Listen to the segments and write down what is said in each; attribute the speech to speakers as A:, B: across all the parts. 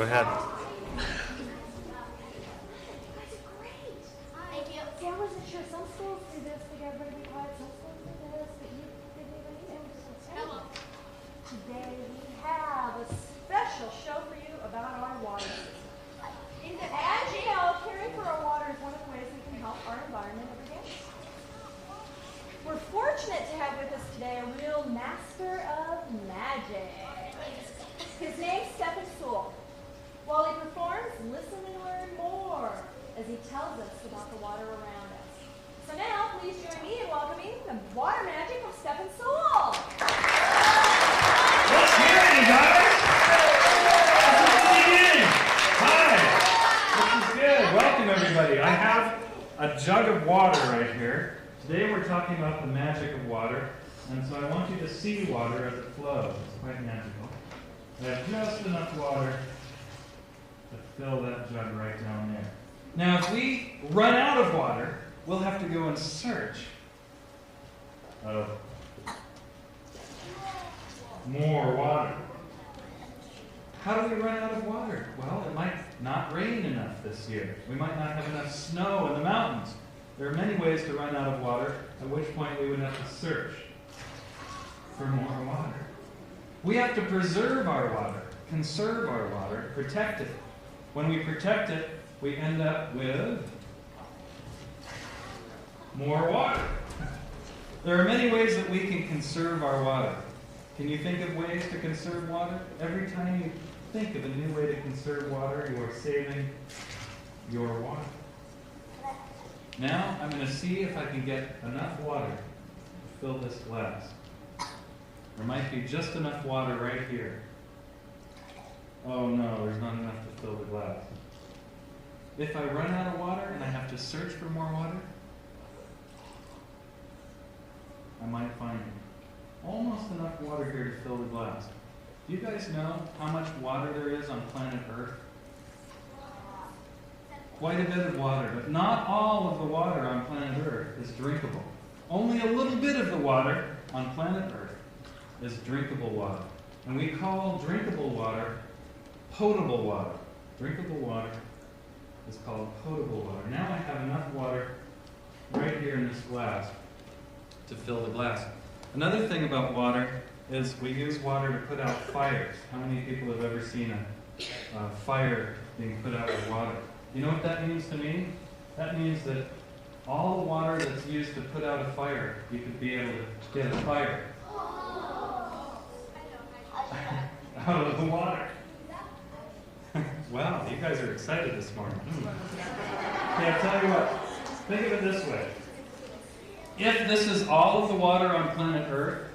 A: ahead.
B: I wasn't sure. Some schools do this to get everybody quiet. Some schools do this, but you didn't even know. Today we have a special show for you about our water system. As you know, caring for our water is one of the ways we can help our environment every day. We're fortunate to have with us today a real master of magic. His name's Steffan Soule. While he performs, listen and learn more as he tells us about the water around us. So now, please join me in welcoming the water magic of Steffan Soule.
C: Let's hear it, you guys! Hi! This is good. Welcome, everybody. I have a jug of water right here. Today we're talking about the magic of water, and so I want you to see water as it flows. It's quite magical. I have just enough water to fill that jug right down there. Now, if we run out of water, we'll have to go in search of more water. How do we run out of water? Well, it might not rain enough this year. We might not have enough snow in the mountains. There are many ways to run out of water, at which point we would have to search for more water. We have to preserve our water, conserve our water, protect it. When we protect it, we end up with more water. There are many ways that we can conserve our water. Can you think of ways to conserve water? Every time you think of a new way to conserve water, you are saving your water. Now, I'm going to see if I can get enough water to fill this glass. There might be just enough water right here. Oh no, there's not enough to fill the glass. If I run out of water and I have to search for more water, I might find almost enough water here to fill the glass. Do you guys know how much water there is on planet Earth? Quite a bit of water, but not all of the water on planet Earth is drinkable. Only a little bit of the water on planet Earth is drinkable water. And we call drinkable water potable water. Drinkable water is called potable water. Now I have enough water right here in this glass to fill the glass. Another thing about water is we use water to put out fires. How many people have ever seen a fire being put out with water? You know what that means to me? That means that all the water that's used to put out a fire, you could be able to get a fire out of the water. Wow, you guys are excited this morning. Okay, I'll tell you what. Think of it this way. If this is all of the water on planet Earth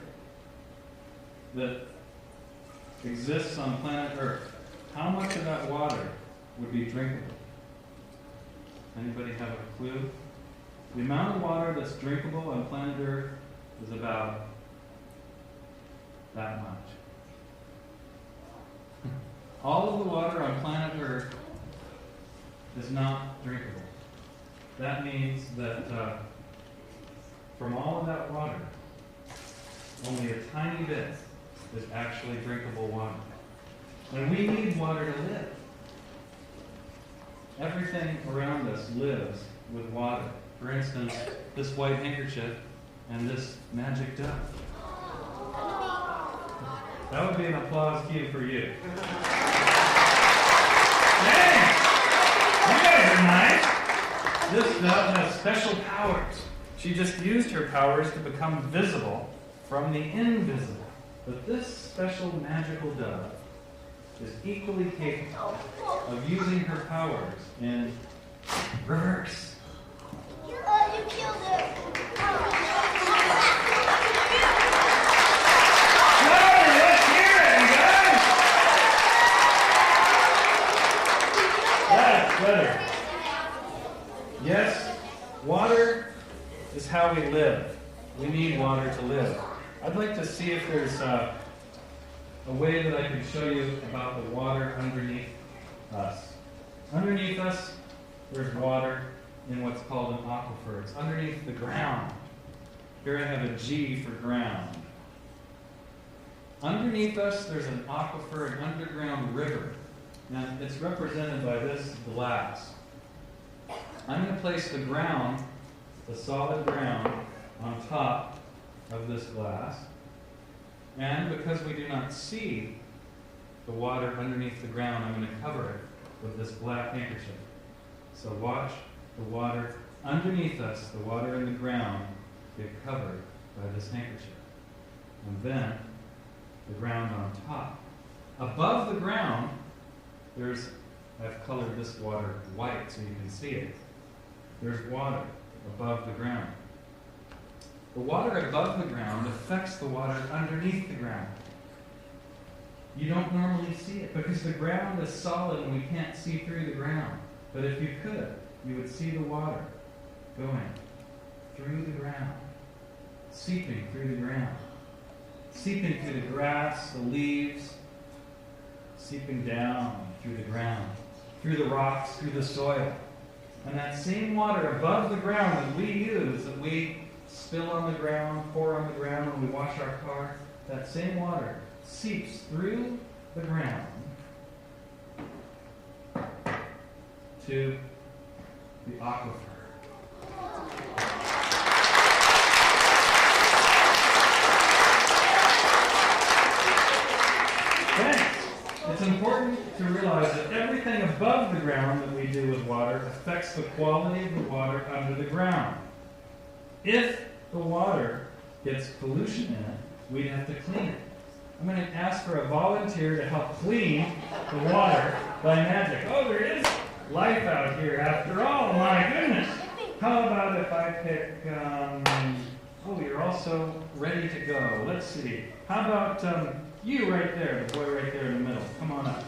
C: that exists on planet Earth, how much of that water would be drinkable? Anybody have a clue? The amount of water that's drinkable on planet Earth is about that much. All of the water on planet Earth is not drinkable. That means that from all of that water, only a tiny bit is actually drinkable water. And we need water to live. Everything around us lives with water. For instance, this white handkerchief and this magic dove. That would be an applause cue for you. Thanks! You guys are nice. This dove has special powers. She just used her powers to become visible from the invisible. But this special magical dove is equally capable of using her powers in reverse.
B: You killed it.
C: Let's hear it, you guys! That's better. Yes, water is how we live. We need water to live. I'd like to see if there's a way that I can show you about the water underneath us. Underneath us, there's water in what's called an aquifer. It's underneath the ground. Here I have a G for ground. Underneath us, there's an aquifer, an underground river. And it's represented by this glass. I'm going to place the ground, the solid ground, on top of this glass. And because we do not see the water underneath the ground, I'm going to cover it with this black handkerchief. So watch the water underneath us, the water in the ground, get covered by this handkerchief. And then the ground on top. Above the ground, I've colored this water white so you can see it. There's water above the ground. The water above the ground affects the water underneath the ground. You don't normally see it because the ground is solid and we can't see through the ground. But if you could, you would see the water going through the ground, seeping through the ground, seeping through the grass, the leaves, seeping down through the ground, through the rocks, through the soil. And that same water above the ground that we use, that we spill on the ground, pour on the ground when we wash our car, that same water seeps through the ground to the aquifer. Thanks. It's important to realize that everything above the ground that we do with water affects the quality of the water under the ground. If the water gets pollution in it, we'd have to clean it. I'm going to ask for a volunteer to help clean the water by magic. Oh, there is life out here after all, my goodness. How about if I pick, oh, you're also ready to go. Let's see. How about you right there, the boy right there in the middle. Come on up.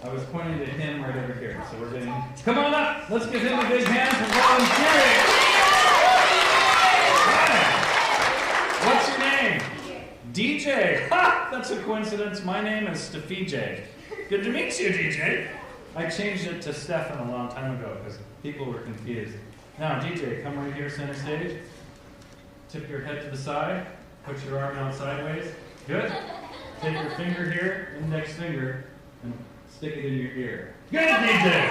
C: I was pointing to him right over here, so we're getting... Come on up! Let's give him a big hand for volunteering! Yeah. What's your name? DJ. Ha! That's a coincidence. My name is Steffan. Good to meet you, DJ. I changed it to Steffan a long time ago because people were confused. Now, DJ, come right here, center stage. Tip your head to the side. Put your arm out sideways. Good. Take your finger here, index finger, and stick it in your ear. Good, DJ!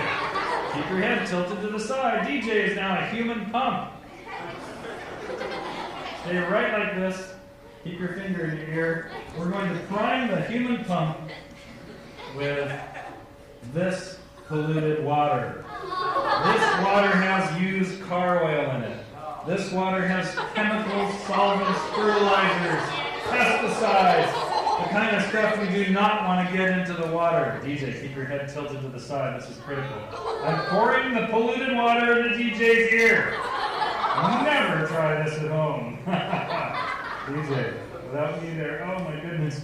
C: Keep your head tilted to the side. DJ is now a human pump. Stay right like this. Keep your finger in your ear. We're going to prime the human pump with this polluted water. This water has used car oil in it. This water has chemicals, solvents, fertilizers, pesticides, the kind of stuff we do not want to get into the water. DJ, keep your head tilted to the side. This is critical. I'm pouring the polluted water into DJ's ear. Never try this at home. DJ, without me there, oh my goodness,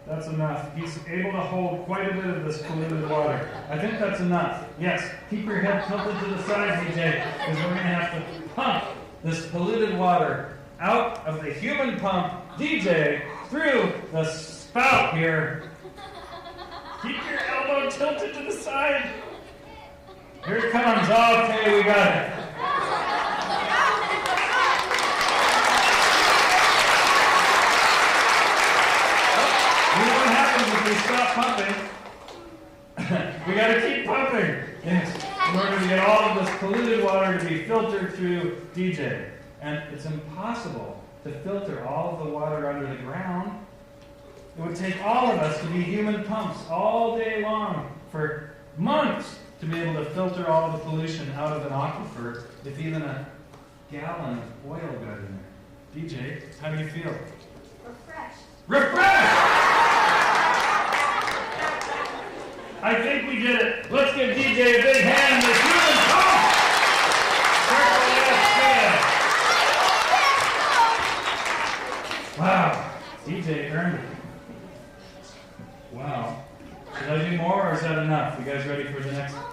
C: that's enough. He's able to hold quite a bit of this polluted water. I think that's enough. Yes, keep your head tilted to the side, DJ, because we're going to have to pump this polluted water out of the human pump, DJ, through the spout here. Keep your elbow tilted to the side. Here it comes. Okay, we got it. You know what happens if we stop pumping? We got to keep pumping in order to get all of this polluted water to be filtered through DJ. And it's impossible to filter all of the water under the ground. It would take all of us to be human pumps all day long for months to be able to filter all of the pollution out of an aquifer if even a gallon of oil got in there. DJ, how do you feel?
B: Refreshed.
C: Refreshed! I think we did it. Let's give DJ a big hand. The human pump! Wow, DJ earned it. Wow. Should I do more or is that enough? You guys ready for the next? Okay,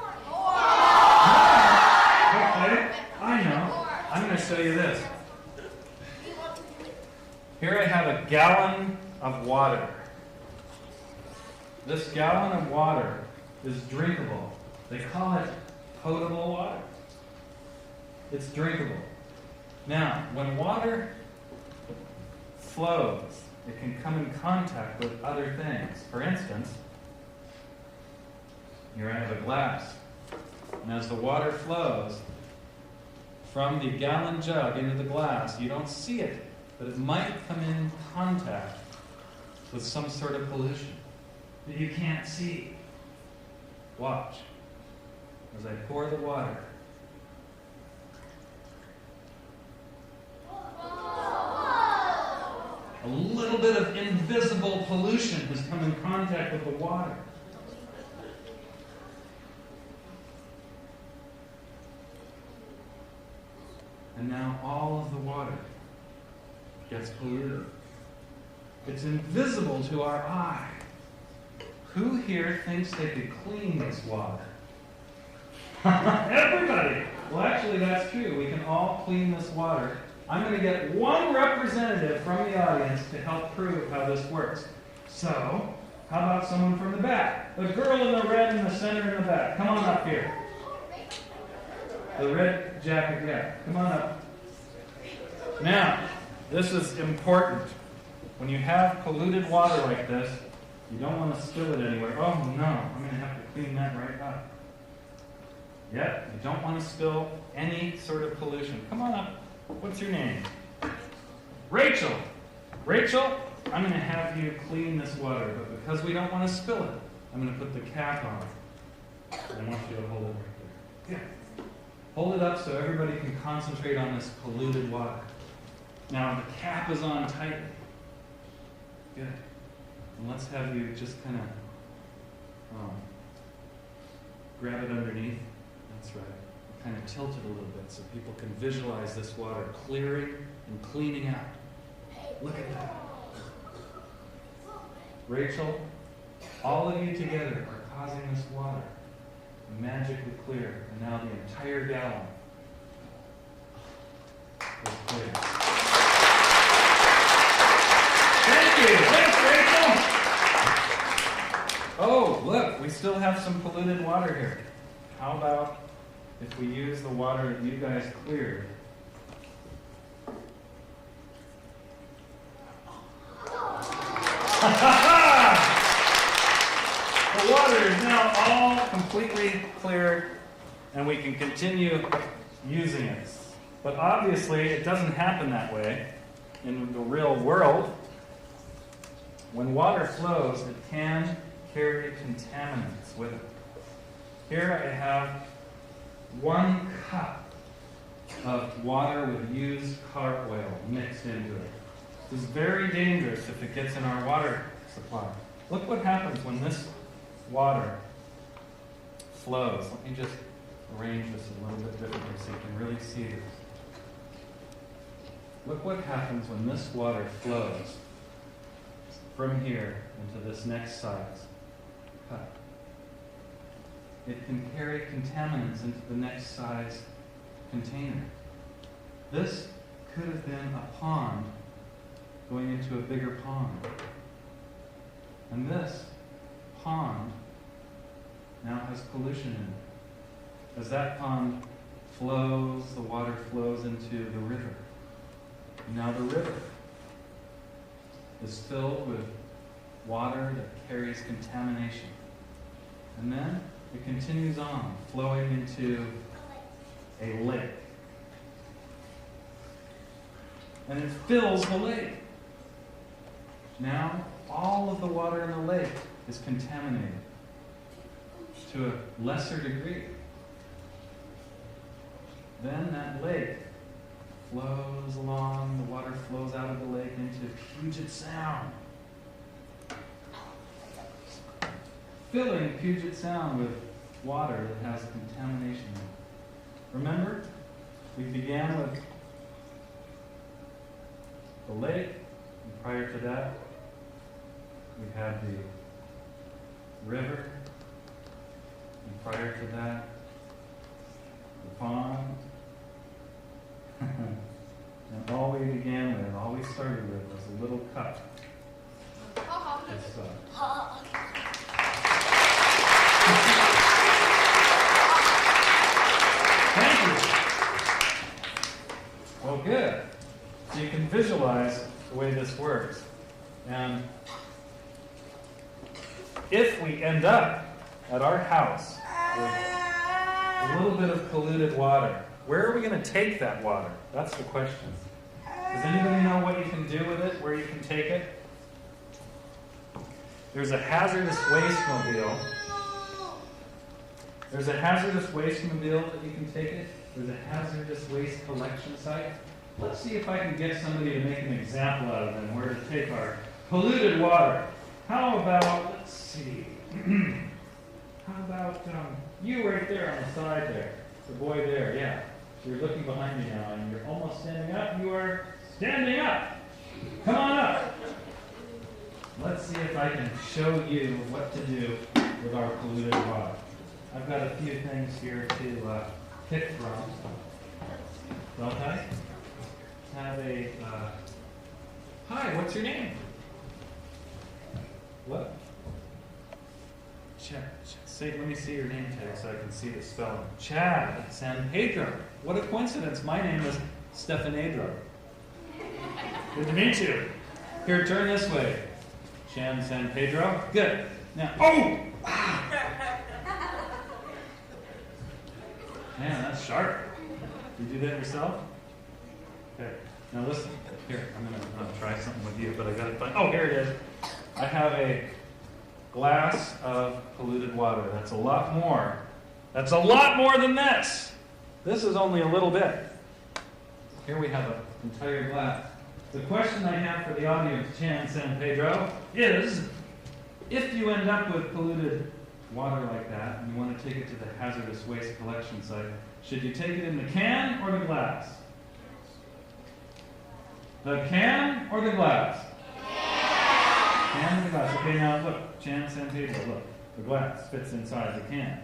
C: I know. I'm going to show you this. Here I have a gallon of water. This gallon of water is drinkable. They call it potable water. It's drinkable. Now, when water flows it can come in contact with other things. For instance, here I have a glass. And as the water flows from the gallon jug into the glass, you don't see it, but it might come in contact with some sort of pollution that you can't see. Watch as I pour the water. A little bit of invisible pollution has come in contact with the water. And now all of the water gets polluted. It's invisible to our eye. Who here thinks they could clean this water? Everybody! Well, actually, that's true. We can all clean this water. I'm going to get one representative from the audience to help prove how this works. So, how about someone from the back? The girl in the red in the center in the back. Come on up here. The red jacket, yeah. Come on up. Now, this is important. When you have polluted water like this, you don't want to spill it anywhere. Oh no, I'm going to have to clean that right up. Yep, you don't want to spill any sort of pollution. Come on up. What's your name? Rachel. Rachel, I'm going to have you clean this water, but because we don't want to spill it, I'm going to put the cap on. I want you to hold it right there. Yeah. Hold it up so everybody can concentrate on this polluted water. Now the cap is on tightly. Good. And let's have you just kind of grab it underneath. That's right. Kind of tilt it a little bit so people can visualize this water clearing and cleaning out. Look at that. Rachel, all of you together are causing this water to magically clear. And now the entire gallon is clear. Thank you. Thanks, Rachel. Oh, look, we still have some polluted water here. How about if we use the water that you guys cleared? The water is now all completely cleared, and we can continue using it. But obviously, it doesn't happen that way in the real world. When water flows, it can carry contaminants with it. Here I have 1 cup of water with used car oil mixed into it. This is very dangerous if it gets in our water supply. Look what happens when this water flows. Let me just arrange this a little bit differently so you can really see this. Look what happens when this water flows from here into this next size cup. It can carry contaminants into the next size container. This could have been a pond going into a bigger pond. And this pond now has pollution in it. As that pond flows, the water flows into the river. Now the river is filled with water that carries contamination. And then it continues on, flowing into a lake. And it fills the lake. Now, all of the water in the lake is contaminated to a lesser degree. Then that lake flows along, the water flows out of the lake into Puget Sound, filling Puget Sound with water that has contamination in it. Remember, we began with the lake, and prior to that, we had the river, and prior to that, the pond. And all we began with, all we started with, was a little cup. Thank you. Well, good. So you can visualize the way this works. And if we end up at our house with a little bit of polluted water, where are we going to take that water? That's the question. Does anybody know what you can do with it, where you can take it? There's a hazardous waste mobile. There's a hazardous waste mobile that you can take it. There's a hazardous waste collection site. Let's see if I can get somebody to make an example out of them where to take our polluted water. How about, let's see, how about you right there on the side there, the boy there, yeah. You're looking behind me now and you're almost standing up. You are standing up. Come on up. Let's see if I can show you what to do with our polluted water. I've got a few things here to pick from. Don't I? Have a, hi, what's your name? What? Let me see your name tag so I can see the spelling. Chad San Pedro. What a coincidence. My name is Steffan Soule. Good to meet you. Here, turn this way. Chad San Pedro. Good. Now, oh! Man, that's sharp. You do that yourself? Okay. Now listen. Here, I'm gonna try something with you, but I gotta find. Oh, here it is. I have a glass of polluted water. That's a lot more. That's a lot more than this. This is only a little bit. Here we have an entire glass. The question I have for the audience, Chan San Pedro, is if you end up with polluted water like that and you want to take it to the hazardous waste collection site, should you take it in the can or the glass? The can or the glass? Can or the glass? Okay, now look, Chan San Pedro, look. The glass fits inside the can.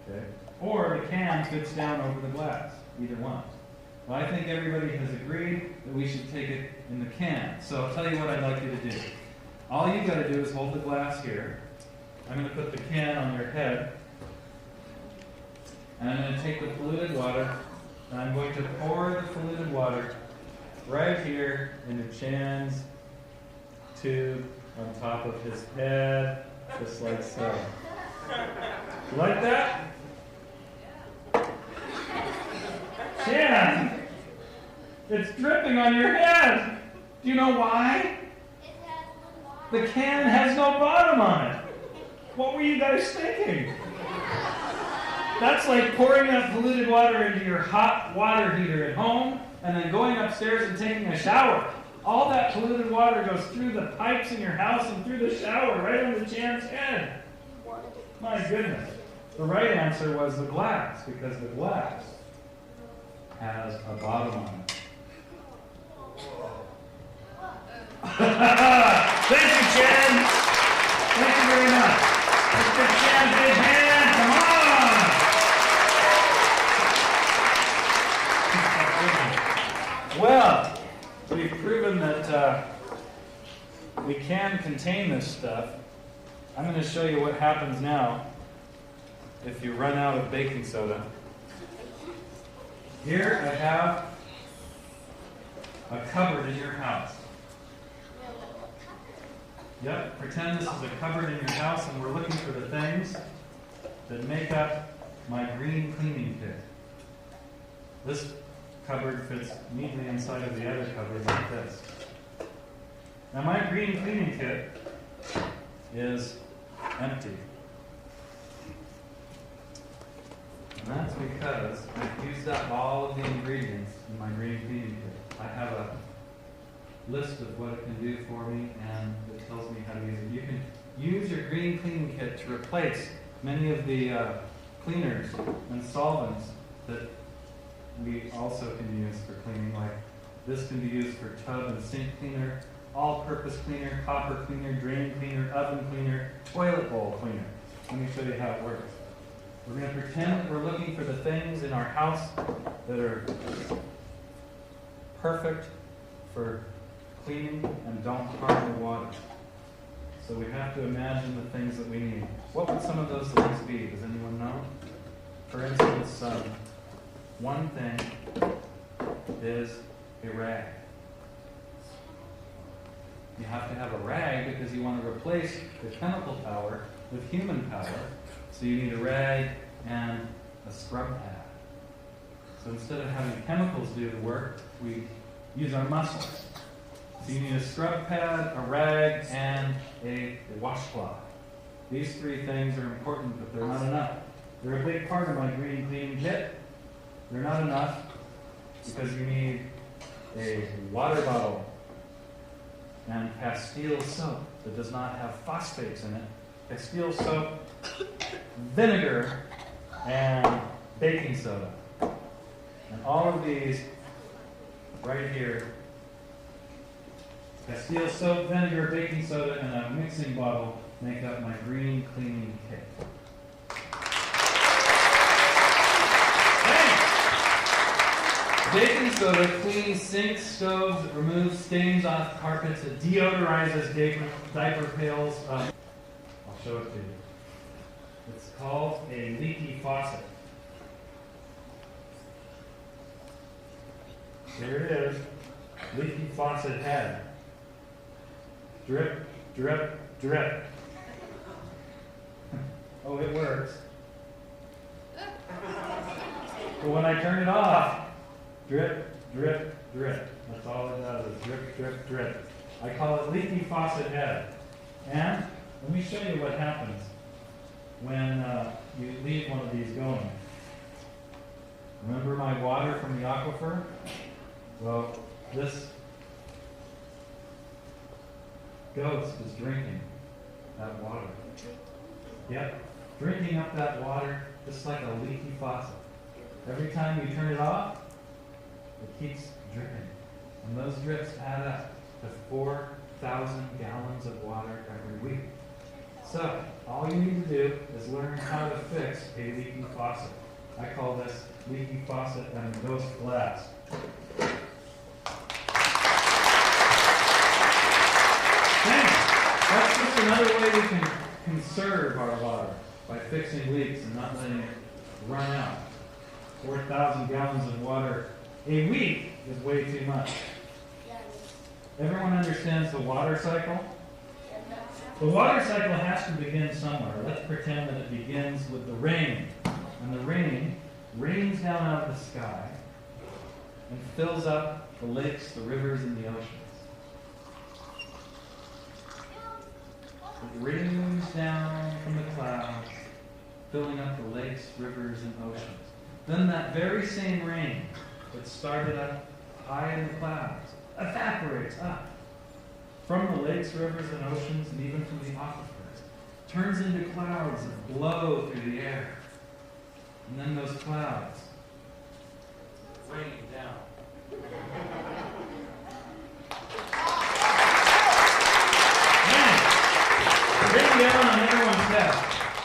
C: Okay? Or the can fits down over the glass. Either one. Well, I think everybody has agreed that we should take it in the can. So I'll tell you what I'd like you to do. All you've got to do is hold the glass here. I'm going to put the can on your head. And I'm going to take the polluted water, and I'm going to pour the polluted water right here into Chan's tube on top of his head, just like so. You like that? Chan! It's dripping on your head! Do you know why? The can has no bottom on it. What were you guys thinking? That's like pouring that polluted water into your hot water heater at home and then going upstairs and taking a shower. All that polluted water goes through the pipes in your house and through the shower, right on the Chan's head. My goodness. The right answer was the glass, because the glass has a bottom on it. Thank you, Chan. Thank you very much. Let's give Chan a big hand. Come on. Well, we've proven that we can contain this stuff. I'm going to show you what happens now if you run out of baking soda. Here I have a cupboard in your house. Yep, pretend this is a cupboard in your house and we're looking for the things that make up my green cleaning kit. This cupboard fits neatly inside of the other cupboard like this. Now my green cleaning kit is empty. And that's because I've used up all of the ingredients in my green cleaning kit. I have a list of what it can do for me, and it tells me how to use it. You can use your green cleaning kit to replace many of the cleaners and solvents that we also can use for cleaning. Like this can be used for tub and sink cleaner, all-purpose cleaner, copper cleaner, drain cleaner, oven cleaner, toilet bowl cleaner. Let me show you how it works. We're going to pretend that we're looking for the things in our house that are perfect for cleaning and don't harm the water. So we have to imagine the things that we need. What would some of those things be? Does anyone know? For instance, one thing is a rag. You have to have a rag because you want to replace the chemical power with human power. So you need a rag and a scrub pad. So instead of having chemicals do the work, we use our muscles. So you need a scrub pad, a rag, and a washcloth. These three things are important, but they're not enough. They're a big part of my green cleaning kit. They're not enough because you need a water bottle and Castile soap that does not have phosphates in it. Castile soap, vinegar, and baking soda. And all of these right here, Castile soap, vinegar, baking soda, and a mixing bottle make up my green cleaning kit. Baking soda cleans sinks, stoves, it removes stains off carpets, it deodorizes diaper pails. I'll show it to you. It's called a leaky faucet. Here it is, leaky faucet head. Drip, drip, drip. Oh, it works. But when I turn it off, drip, drip, drip. That's all it does is drip, drip, drip. I call it leaky faucet head. And let me show you what happens when you leave one of these going. Remember my water from the aquifer? Well, this ghost is drinking that water. Yep, drinking up that water just like a leaky faucet. Every time you turn it off, it keeps dripping. And those drips add up to 4,000 gallons of water every week. So, all you need to do is learn how to fix a leaky faucet. I call this leaky faucet and ghost glass. That's just another way we can conserve our water, by fixing leaks and not letting it run out. 4,000 gallons of water a week is way too much. Everyone understands the water cycle? The water cycle has to begin somewhere. Let's pretend that it begins with the rain. And the rain rains down out of the sky and fills up the lakes, the rivers, and the oceans. It rains down from the clouds, filling up the lakes, rivers, and oceans. Then that very same rain that started up high in the clouds evaporates up from the lakes, rivers, and oceans, and even from the aquifers. Turns into clouds that blow through the air. And then those clouds rain down. Rain down on everyone's head.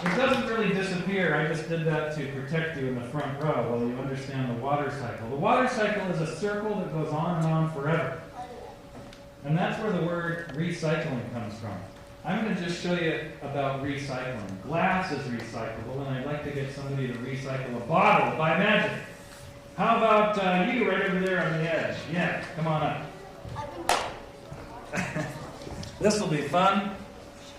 C: It doesn't really disappear. I just did that to protect you in the front row while you understand the water cycle. The water cycle is a circle that goes on and on forever. And that's where the word recycling comes from. I'm going to just show you about recycling. Glass is recyclable, and I'd like to get somebody to recycle a bottle by magic. How about you right over there on the edge? Yeah, come on up. This will be fun.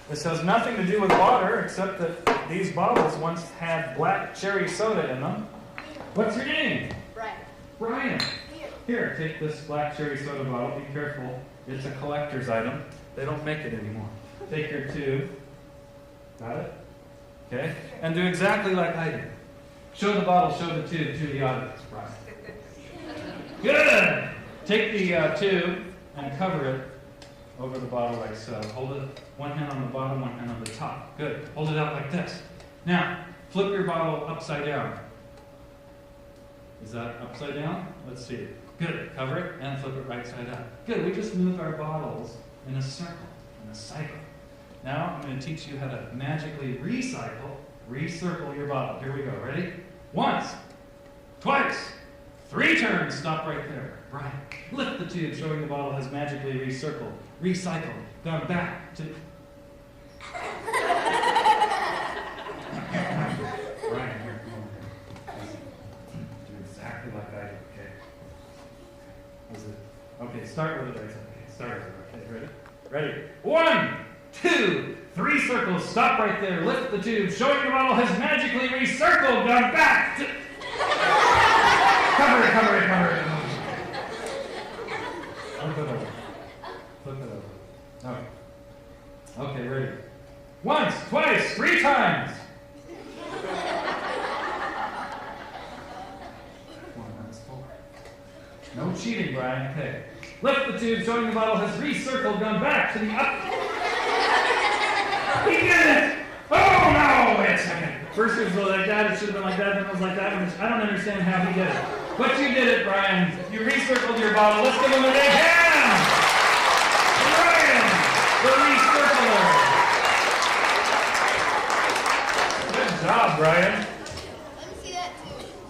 C: This has nothing to do with water, except that these bottles once had black cherry soda in them. What's your name?
A: Brian.
C: Brian. Here, take this black cherry soda bottle. Be careful. It's a collector's item. They don't make it anymore. Take your tube. Got it? Okay? And do exactly like I did. Show the bottle, show the tube to the audience, Brian. Good! Take the tube and cover it over the bottle like so. Hold it, one hand on the bottom, one hand on the top. Good. Hold it out like this. Now, flip your bottle upside down. Is that upside down? Let's see. Good. Cover it and flip it right side up. Good. We just moved our bottles in a circle, in a cycle. Now, I'm going to teach you how to magically recircle your bottle. Here we go. Ready? Once, twice, 3 turns. Stop right there. Right. Lift the tube, showing the bottle has magically recycled, gone back to... Brian, here, come over here. Do exactly like I did, okay? Is it? Okay, start with it right. Okay, start with it. Okay, ready? Ready? 1, 2, 3 circles. Stop right there. Lift the tube. Showing the bottle has magically recircled. Gone back to... Cover it, cover it, cover it. Flip it over. Flip it over. Okay. Okay, ready? Once, twice, 3 times. No cheating, Brian. Okay. Lift the tube, showing the bottle has recircled, gone back to the up. He did it! Oh no! Wait a second. First it was like that, it should have been like that, then it was like that. I don't understand how he did it. But you did it, Brian. You recircled your bottle. Let's give him a big hand! Brian, the recircler. Good job, Brian.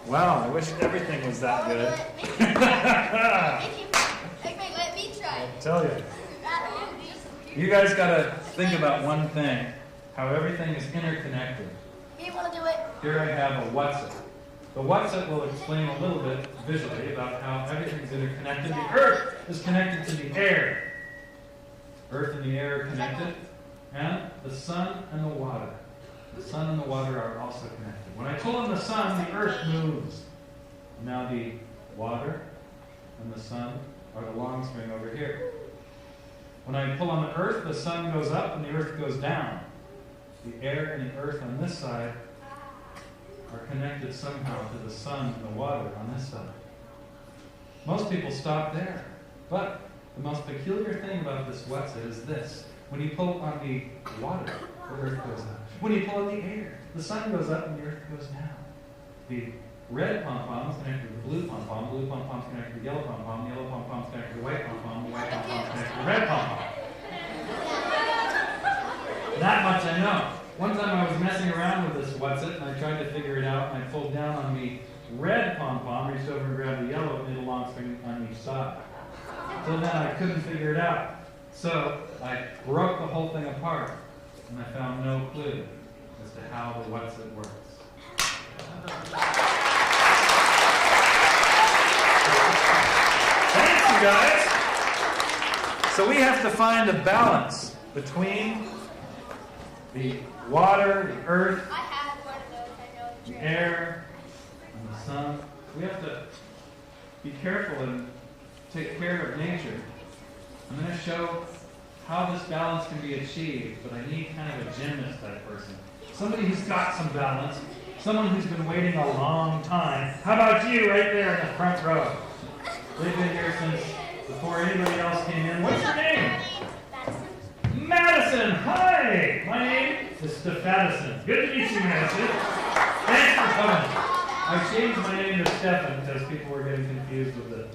C: Wow, I wish everything was that good.
A: Let me try.
C: I tell you. You guys got to think about one thing, how everything is interconnected.
A: You want to do it?
C: Here I have a what's it. The what's it will explain a little bit visually about how everything's interconnected. The earth is connected to the air. Earth and the air are connected. And the sun and the water. The sun and the water are also connected. When I pull on the sun, the earth moves. Now the water and the sun are the long string over here. When I pull on the earth, the sun goes up and the earth goes down. The air and the earth on this side are connected somehow to the sun and the water on this side. Most people stop there. But the most peculiar thing about this what's it is this. When you pull on the water, the earth goes up. When you pull on the air, the sun goes up and the earth goes down. The red pom-pom is connected to the blue pom-pom is connected to the yellow pom-pom is connected to the white pom-pom is connected to the red pom-pom. That much I know. One time I was messing around with this what's it, and I tried to figure it out, and I pulled down on the red pom-pom, reached over and grabbed the yellow, and made a long string on each side. Till then I couldn't figure it out. So I broke the whole thing apart, and I found no clue as to how the what's it works. Thanks, you guys. So we have to find a balance between the water, the earth,
A: I have one of those. I know the
C: the
A: trick.
C: air, and the sun. We have to be careful and take care of nature. I'm going to show how this balance can be achieved, but I need kind of a gymnast type person. Somebody who's got some balance. Someone who's been waiting a long time. How about you right there in the front row? They've been here since before anybody else came in. What's your name? Madison. Hi. My name is Steffan. Good to meet you, Madison. Thanks for coming. I changed my name to Steffan because people were getting confused with the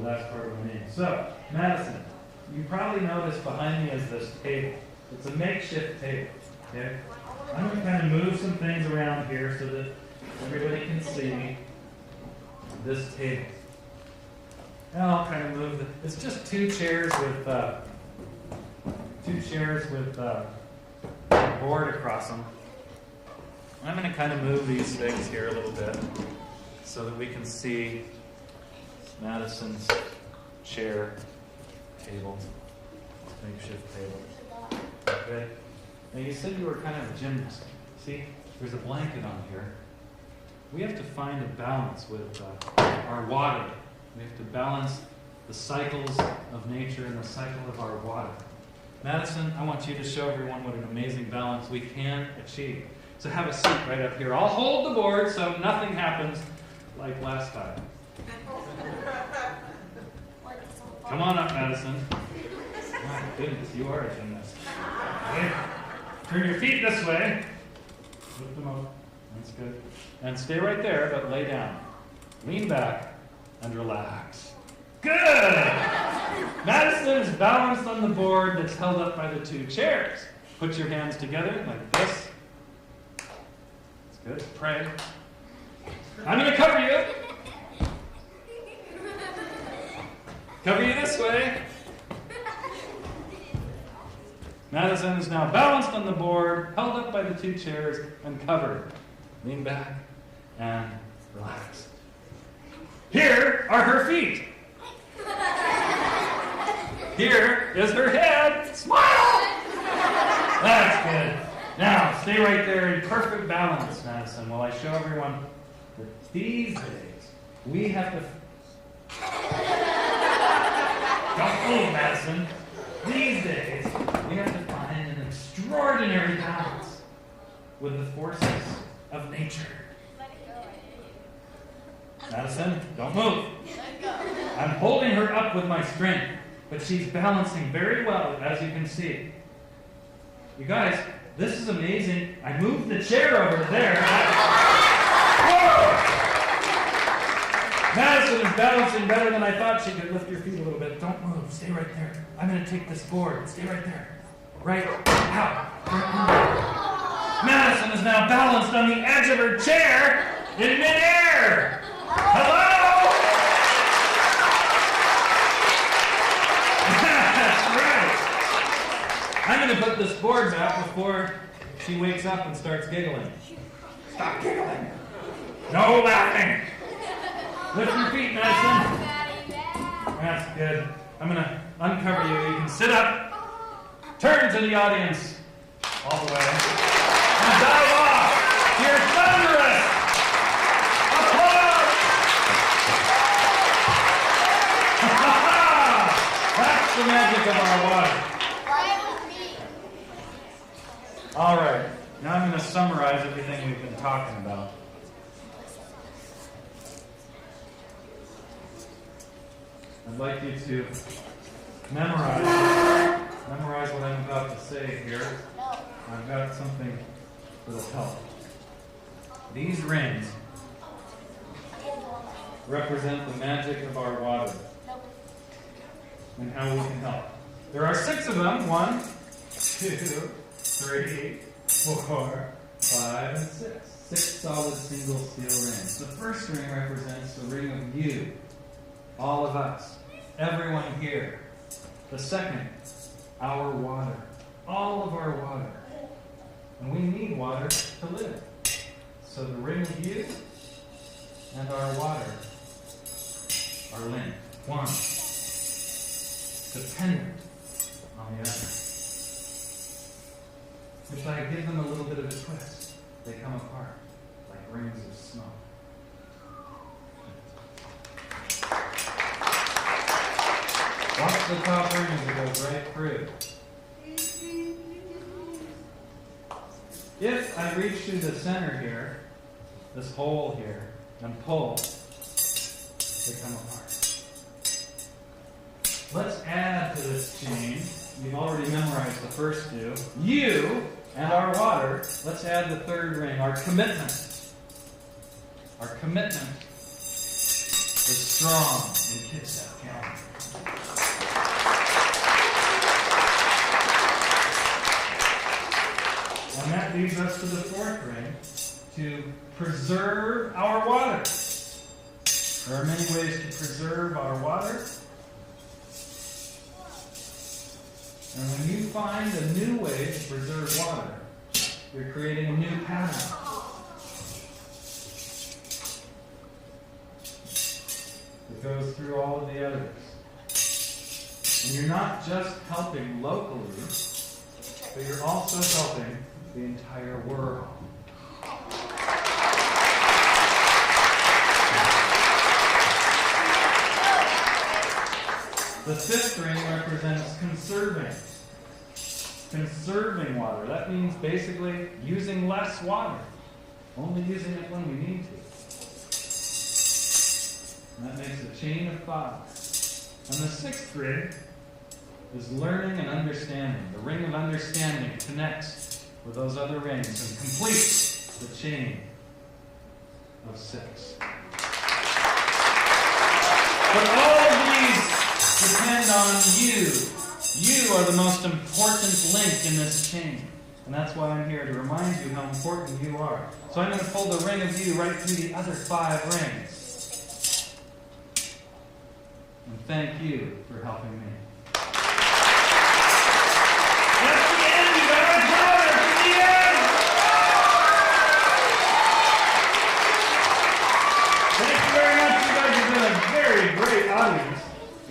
C: last part of my name. So, Madison, you probably noticed behind me is this table. It's a makeshift table. Okay? I'm going to kind of move some things around here so that everybody can see this table. And I'll kind of move it's just two chairs with a board across them. I'm going to kind of move these things here a little bit so that we can see Madison's chair, table, makeshift table. Okay. Now you said you were kind of a gymnast. See, there's a blanket on here. We have to find a balance with our water. We have to balance the cycles of nature and the cycle of our water. Madison, I want you to show everyone what an amazing balance we can achieve. So have a seat right up here. I'll hold the board so nothing happens like last time. Come on up, Madison. My goodness, you are a gymnast. Okay. Turn your feet this way. Lift them up. That's good. And stay right there, but lay down. Lean back and relax. Good! Madison is balanced on the board that's held up by the two chairs. Put your hands together like this. That's good. Pray. I'm going to cover you. Cover you this way. Madison is now balanced on the board, held up by the two chairs, and covered. Lean back and relax. Here are her feet. Here is her head. Smile! That's good. Now, stay right there in perfect balance, Madison, while I show everyone that these days we have to... Don't move, Madison. These days we have to find an extraordinary balance with the forces of nature. Madison, don't move. I'm holding her up with my strength, but she's balancing very well, as you can see. You guys, this is amazing. I moved the chair over there. Whoa! Madison is balancing better than I thought she could. Lift your feet a little bit. Don't move. Stay right there. I'm going to take this board. Stay right there. Right out. Madison is now balanced on the edge of her chair in midair. Hello? That's right. I'm going to put this board back before she wakes up and starts giggling. Stop giggling. No laughing. Lift your feet, Madison. That's good. I'm going to uncover you. You can sit up. Turn to the audience. All the way. And dive off. You're thunderous. Applause. That's the magic of our water. All right. Now I'm going to summarize everything we've been talking about. I'd like you to memorize what I'm about to say here. I've got something that'll help. These rings represent the magic of our water and how we can help. There are 6 of them. 1, 2, 3, 4, 5, and 6. 6 solid single steel rings. The first ring represents the ring of you, all of us, everyone here. The second, our water, all of our water. And we need water to live. So the ring of you and our water are linked. One, dependent on the other. If I give them a little bit of a twist, they come apart like rings of smoke. Watch the top ring as it goes right through. If I reach through the center here, this hole here, and pull, they come apart. Let's add to this chain. You've already memorized the first 2. You and our water. Let's add the third ring, our commitment. Our commitment is strong in Kitsap County. And that leads us to the 4th ring, to preserve our water. There are many ways to preserve our water. And when you find a new way to preserve water, you're creating a new pattern. It goes through all of the others. And you're not just helping locally, but you're also helping the entire world. The 5th ring represents conserving. Conserving water. That means basically using less water. Only using it when we need to. And that makes a chain of 5. And the 6th ring is learning and understanding. The ring of understanding connects with those other rings and completes the chain of 6. But all of these depend on you. You are the most important link in this chain. And that's why I'm here, to remind you how important you are. So I'm going to pull the ring of you right through the other 5 rings. And thank you for helping me. That's the end, you guys. Brother, to the end. Thank you very much. You guys have been a very great audience.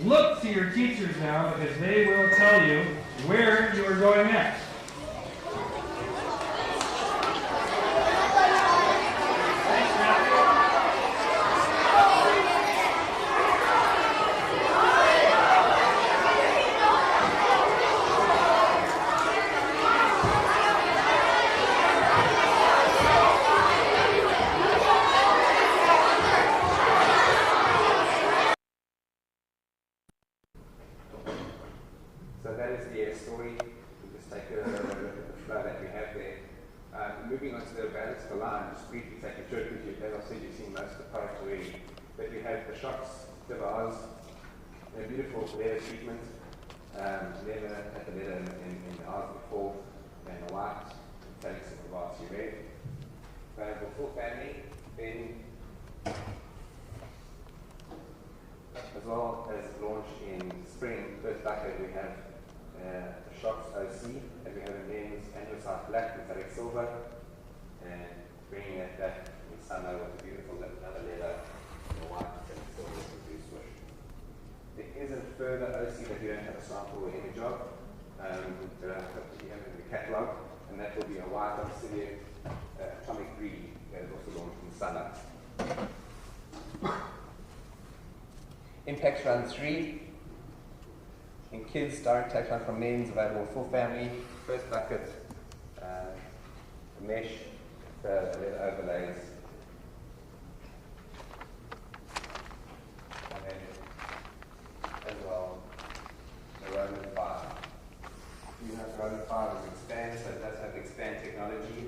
C: look to your teachers now because they will tell you where you are going next.
D: So that is the story. We'll just take a look at the flow that we have there. Moving on to the balance of the line, just briefly take a joke with you. As I said, you've seen most of the product already. But we have the shocks, the bars, they're beautiful leather treatment. Leather, had the leather in the eyes before, and the white, metallics of the varsity red. Available full family, then as well as launch in spring. First bucket we have the shocks OC, and we have a men's andesite black, metallic silver, and bringing that back in summer with a beautiful another leather, the white metallic silver with a blue swoosh. There is a further OC that we don't have a sample or image of, that we have in the catalogue, and that will be a white obsidian atomic green that is also launched in summer. Impacts run 3. In kids, direct take line from men's, available full family. First bucket, the mesh, the leather overlays. And then, as well, the Roman 5. You know, the Roman 5 is expand, so it does have expand technology.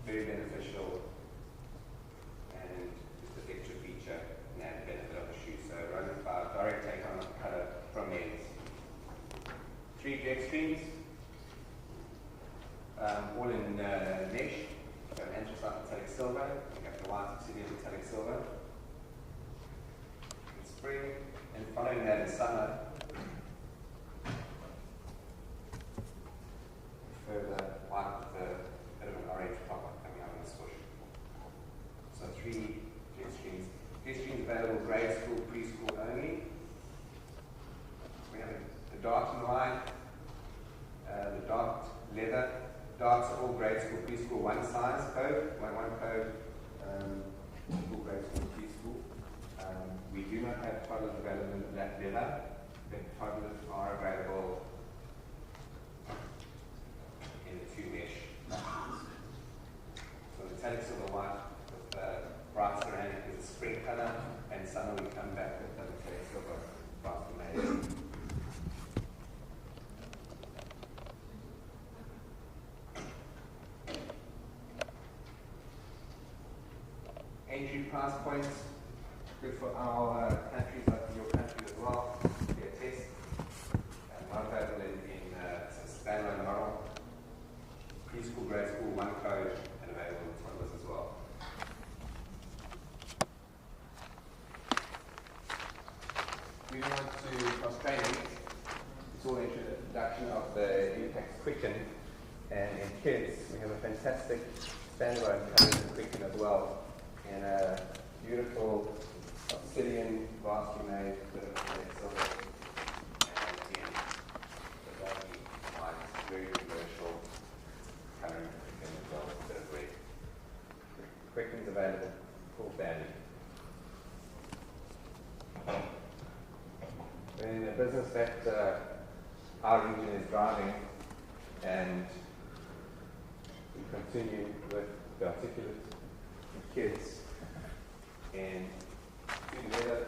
D: Very beneficial, and just an extra feature and added benefit of the shoe. So Roman 5, direct take on color from men's. 3 jet streams, all in mesh. So an anthracite metallic silver. We have the white obsidian metallic silver. In spring, and following that in summer, further white with a bit of an orange pop coming out in the swoosh. So 3 jet streams. Jet streams available grade school, preschool only. We have the dart in the line, the dart leather. Darts are all grade school, preschool, one size code, one code, all grade school, preschool. We do not have toddlers available in black leather, but toddlers are available in the 2 mesh. So metallic silver white with bright ceramic is a spring color, and summer we come back with the metallic silver bright made. Entry price points, good for our countries, like your country as well. Be a test. Not available in standalone model. Preschool, grade school, one code, and available in toddlers as well. Moving on to cross training, it's all introduction of the Impact Quicken, and in kids we have a fantastic standalone code in Quicken as well, and a beautiful obsidian varsity made bit of silver, and again, the lovely white, very commercial coloring Quicken as well, a bit of red. Quicken's available, full value. In a business that our region is driving, and we continue with the articulate kids and student leather